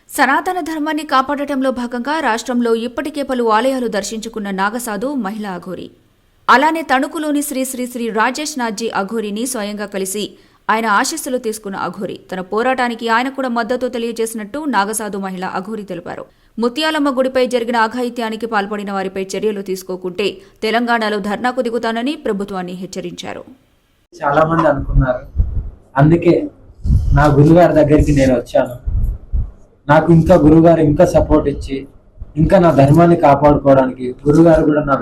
సనాతన ధర్మాన్ని కాపాడటంలో భాగంగా రాష్ట్రంలో ఇప్పటికే పలు ఆలయాలు దర్శించుకున్న నాగసాధు మహిళా అఘోరి. అలానే తణుకులోని శ్రీ శ్రీ శ్రీ రాజేష్ నాథ్జీ అఘోరిని స్వయంగా కలిసి ఆయన ఆశీస్సులు తీసుకున్న అఘోరి తన పోరాటానికి ఆయన కూడా మద్దతు తెలియజేసినట్టు నాగసాధు మహిళా అఘోరి తెలిపారు. ముత్యాలమ్మ గుడిపై జరిగిన అఘాయిత్యానికి పాల్పడిన వారిపై చర్యలు తీసుకోకుంటే తెలంగాణలో ధర్నాకు దిగుతానని ప్రభుత్వాన్ని హెచ్చరించారు. చాలా మంది అనుకున్నారు, అందుకే నా గురుగారి దగ్గరికి నేను వచ్చాను. నాకు ఇంకా గురుగారు ఇంకా సపోర్ట్ ఇచ్చి ఇంకా నా ధర్మాన్ని కాపాడుకోవడానికి గురుగారు కూడా నా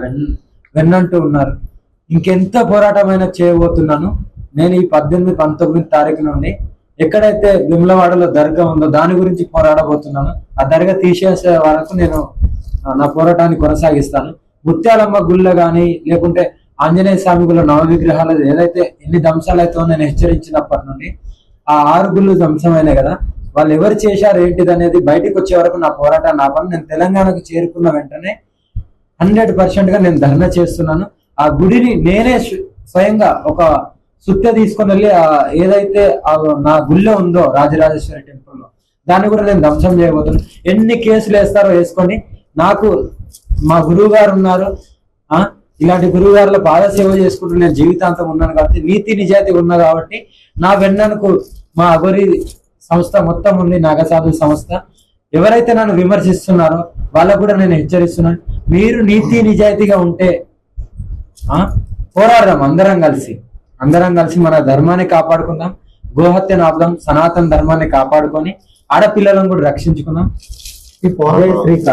వెన్నంటూ ఉన్నారు. ఇంకెంత పోరాటమైనా చేయబోతున్నాను. నేను ఈ 18-19 తారీఖు నుండి ఎక్కడైతే విమలవాడలో దర్గా ఉందో దాని గురించి పోరాడబోతున్నాను. ఆ దర్గా తీసేసే వరకు నేను నా పోరాటాన్ని కొనసాగిస్తాను. ముత్యాలమ్మ గుళ్ళ కానీ లేకుంటే ఆంజనేయ స్వామి గుళ్ళ నవ విగ్రహాలు ఏదైతే ఎన్ని ధ్వంసాలు అయితే నేను హెచ్చరించినప్పటి నుండి ఆ 6 గుళ్ళు ధ్వంసమైనాయి కదా, వాళ్ళు ఎవరు చేశారు ఏంటిది అనేది బయటకు వచ్చే వరకు నా పోరాటాన్ని ఆపను. నేను తెలంగాణకు చేరుకున్న వెంటనే 100% గా నేను ధర్నా చేస్తున్నాను. ఆ గుడిని నేనే స్వయంగా ఒక సుత్త తీసుకొని వెళ్ళి ఏదైతే నా గుళ్ళో ఉందో రాజరాజేశ్వరి టెంపుల్లో దాన్ని కూడా నేను ధ్వంసం చేయబోతున్నాను. ఎన్ని కేసులు వేస్తారో వేసుకొని, నాకు మా గురువు గారు ఉన్నారు. ఇలాంటి గురువు గారుల పాదసేవ చేసుకుంటూ నేను జీవితాంతం ఉన్నాను కాబట్టి, నీతి నిజాయితీ ఉన్నా కాబట్టి నా వెన్నకు మా అఘోరి సంస్థ మొత్తం ఉంది, నాగసాధు సంస్థ. ఎవరైతే నన్ను విమర్శిస్తున్నారో వాళ్ళకు కూడా నేను హెచ్చరిస్తున్నాను, మీరు నీతి నిజాయితీగా ఉంటే పోరాడదాం. అందరం కలిసి మన ధర్మాన్ని కాపాడుకుందాం, గోహత్యను ఆపుదాం, సనాతన ధర్మాన్ని కాపాడుకొని ఆడపిల్లలను కూడా రక్షించుకుందాం. ఈ